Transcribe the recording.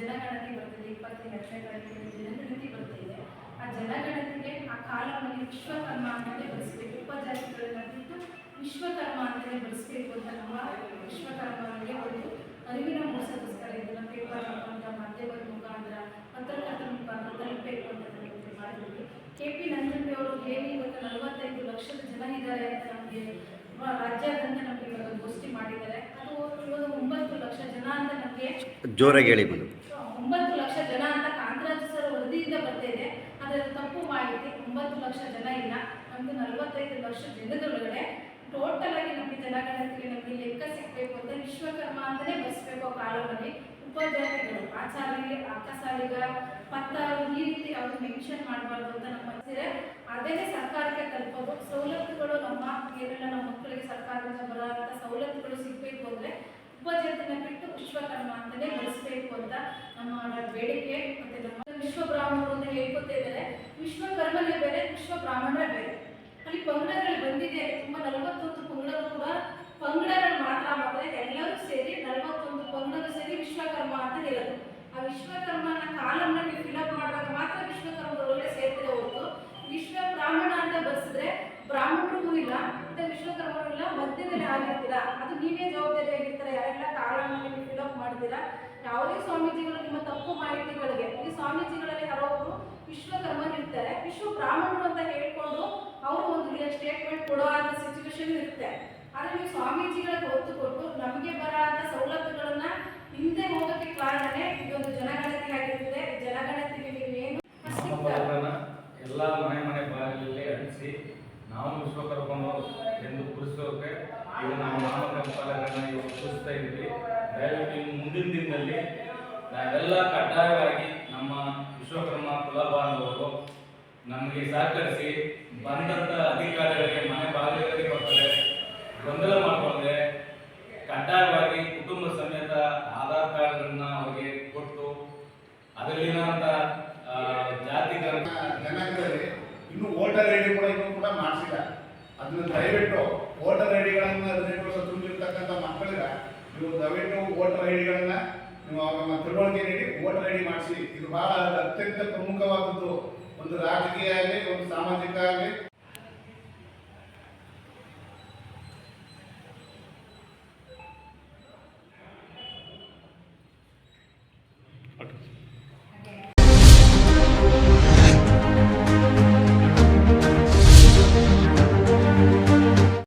ಜನಗಣತಿ ಬರ್ತದೆ 25ನೇ ತಾರೀಕಿಗೆ ಜನಗಣತಿ ಬರ್ತಿದೆ. ಆ ಜನಗಣತಿಗೆ ಆ ಕಾಲವನ್ನು ವಿಶ್ವಕರ್ಮ ಅಂತಲೇ ಬಳಸಬೇಕು. ಉಪಜಾತಿಗಳನ್ನ ಬಿಟ್ಟು ವಿಶ್ವಕರ್ಮ ಅಂತಲೇ ಬಳಸಬೇಕು ಅಂತ ನಮ್ಮ ವಿಶ್ವಕರ್ಮನಿಗೆ ಒಂದು ಅರಿವಿನ ಮೂಡಿಸೋದಕ್ಕೋಸ್ಕರ ಇದನ್ನು ಪೇಪರ್ ಮುಖಾಂತರ, ಮಾಧ್ಯಮದ ಮುಖಾಂತರ, ಪತ್ರಕರ್ತರ ಮುಖಾಂತರ ತಲುಪಬೇಕು ಅಂತ ಮಾಡಿದ್ವಿ. KP ನಂಜುಂಡಿ ಅವರು ಹೇಳಿ ಇವತ್ತು 45 ಲಕ್ಷದ ಜನ ಇದ್ದಾರೆ ಅಂತ ನಮಗೆ ರಾಜ್ಯಾದ್ಯಂತ ನಮಗೆ ಇವಾಗ ಗೋಷ್ಠಿ ಮಾಡಿದ್ದಾರೆ. ಅದು ಇವಾಗ 9 ಲಕ್ಷ ಜನ ಅಂತ ನಮಗೆ ಜೋರಾಗಿ ಹೇಳಿ 9 ಲಕ್ಷ ಜನ ಅಂತ ಕಾಂತರಾಜ್ ಸರ್ ವರದಿಯಿಂದ ಬರ್ತಿದೆ. ಅದರ ತಪ್ಪು ಮಾಹಿತಿ. 9 ಲಕ್ಷ ಜನ ಇಲ್ಲ, ನಮ್ಗೆ 45 ಲಕ್ಷ ಜನದೊಳಗಡೆ ಟೋಟಲ್ ಆಗಿ ನಮಗೆ ಜನಗಣತಿಗೆ ನಮಗೆ ಲೆಕ್ಕ ಸಿಗಬೇಕು ಅಂತ ವಿಶ್ವಕರ್ಮ ಅಂತಲೇ ಬರೆಸಬೇಕು. ಆ ಕಾಲದಲ್ಲಿ ಉಪಜಾತಿಗಳು ಆಚಾರ್ಯ, ಅಕ್ಕಸಾಲಿಗ, ಪತ್ತಾರು ಈ ರೀತಿ ಅವರು ಮೆನ್ಷನ್ ಮಾಡಬಾರ್ದು ಅಂತ ನಮ್ಮ ಹತ್ತಿರ. ಅದೇ ಸರ್ಕಾರಕ್ಕೆ ತಲುಪೋದು ಸವಲತ್ತುಗಳು ನಮ್ಮ ಏನೆಲ್ಲ ನಮ್ಮ ಮಕ್ಕಳಿಗೆ ಸರ್ಕಾರದಿಂದ ಬರುವಂಥ ಸವಲತ್ತುಗಳು ಸಿಗಬೇಕು ಅಂದರೆ ಉಪಜಾತಿನ ಬಿಟ್ಟು ವಿಶ್ವಕರ್ಮ ಅಂತಲೇ ಬಳಸಬೇಕು ಅಂತ ನಮ್ಮ ಬೇಡಿಕೆ. ಮತ್ತು ನಮ್ಮ ವಿಶ್ವ ಬ್ರಾಹ್ಮಣರು ಅಂತ ಹೇಳ್ಕೊತಾ ಇದ್ದಾರೆ. ವಿಶ್ವಕರ್ಮನೇ ಬೇರೆ, ವಿಶ್ವ ಬ್ರಾಹ್ಮಣರೇ ಬೇರೆ. ಅಲ್ಲಿ ಪಂಗಡಗಳು ಬಂದಿದೆ ತುಂಬ 41 ಪಂಗಡಗಳು ಕೂಡ ಪಂಗಡಗಳು ಮಾತ್ರ ಎಲ್ಲರೂ ಸೇರಿ 41 ಪಂಗಡಗಳು ಸೇರಿ ವಿಶ್ವಕರ್ಮ ಅಂತ ಹೇಳೋದು. ಆ ವಿಶ್ವಕರ್ಮನ ಕಾಲಮ್ನ ನೀವು ಫಿಲಪ್ ಮಾಡಿದಾಗ ಮಾತ್ರ ವಿಶ್ವಕರ್ಮದೊಳಗಡೆ ಸೇರ್ತಿದೆ ಹೊರತು ವಿಶ್ವ ಬ್ರಾಹ್ಮಣ ಅಂತ ಬರೆಸಿದ್ರೆ ಬ್ರಾಹ್ಮಣರಿಗೂ ಇಲ್ಲ ಮತ್ತು ವಿಶ್ವಕರ್ಮರು ಇಲ್ಲ, ಮಧ್ಯದಲ್ಲಿ ಆಗಿರ್ತೀರ. ಅದು ನೀವೇ ಜವಾಬ್ದಾರಿ ಆಗಿರ್ತಾರೆ. ಯಾರೆಲ್ಲ ಕಾಲಮ್ನ ನೀವು ಫಿಲಪ್ ಮಾಡ್ತೀರಾ. ಯಾವುದೇ ಸ್ವಾಮೀಜಿಗಳು ನಿಮ್ಮ ತಪ್ಪು ಮಾಹಿತಿಗಳಿಗೆ ಈ ಸ್ವಾಮೀಜಿಗಳಲ್ಲಿ ಯಾರೊಬ್ಬರು ವಿಶ್ವಕರ್ಮರು ಇರ್ತಾರೆ, ವಿಶ್ವ ಬ್ರಾಹ್ಮಣರು ಅಂತ ಹೇಳ್ಕೊಂಡು ಅವರು ಒಂದು ಸ್ಟೇಟ್ಮೆಂಟ್ ಕೊಡೋ ಅಂತ ಸಿಚುವೇಶನ್ ಇರುತ್ತೆ. ಆದರೆ ನೀವು ಸ್ವಾಮೀಜಿಗಳಿಗೆ ಒತ್ತು ಕೊಟ್ಟು ನಮಗೆ ಬರೋಂಥ ಸವಲತ್ತುಗಳನ್ನ ಹಿಂದೆ ಹೋಗೋಕ್ಕೆ ಕಾರಣನೇ ಇದೊಂದು ಜನಗಣತಿ ಆಗಿರ್ತದೆ. ಜನಗಣತಿಗೆ ನೀವು ಏನು ಎಲ್ಲ ಮನೆ ಬಾಗಿಲಲ್ಲಿ ಅಡಿಸಿ ನಾವು ವಿಶ್ವಕರ್ಮರು ಎಂದು ಕೂರಿಸೋಕೆ ಈಗ ನಾವು ನಾಮಕರಣಗಳನ್ನ ಇವಾಗ ಕೂರಿಸ್ತಾ ಇದ್ದೀವಿ. ದಯವಿಟ್ಟು ಇನ್ನು ಮುಂದಿನ ದಿನದಲ್ಲಿ ನಾವೆಲ್ಲ ಕಡ್ಡಾಯವಾಗಿ ನಮ್ಮ ವಿಶ್ವಕರ್ಮ ಕುಲ ಬಾಂಧವರು ನಮಗೆ ಸಹಕರಿಸಿ ಬಂದಂಥ ಅಧಿಕಾರಿಗಳಿಗೆ ಮನೆ ಬಾಗಿಲುಗಳಿಗೆ ಬರ್ತಾರೆ ಗೊಂದಲ ಮಾಡಿಕೊಂಡ್ರೆ ಕಡ್ಡಾಯವಾಗಿ ಕುಟುಂಬ ಸಮೇತ ಆಧಾರ್ ಕಾರ್ಡ್ಗಳನ್ನ ಅವರಿಗೆ ಕೊಟ್ಟು ಅದರಲ್ಲಿರುವಂಥ ಜನಗಳಲ್ಲಿ ಇನ್ನು ವೋಟರ್ ಐ ಡಿ ಕೂಡ ಮಾಡಿಸಿಲ್ಲ. ಅದನ್ನು ದಯವಿಟ್ಟು ವೋಟರ್ ಐ ಡಿಗಳನ್ನು 18 ವರ್ಷ ತುಂಬಿರ್ತಕ್ಕಂಥ ಮಕ್ಕಳಿಗೆ ನೀವು ದಯವಿಟ್ಟು ವೋಟರ್ ಐ ಡಿಗಳನ್ನ ನೀವು ಅವ್ರ ತಿಳುವಳಿಕೆ ನೀಡಿ ವೋಟರ್ ಐ ಡಿ ಮಾಡಿಸಿ. ಇದು ಬಹಳ ಅತ್ಯಂತ ಪ್ರಮುಖವಾದದ್ದು. ಒಂದು ರಾಜಕೀಯ ಆಗಲಿ, ಒಂದು ಸಾಮಾಜಿಕ ಆಗಲಿ,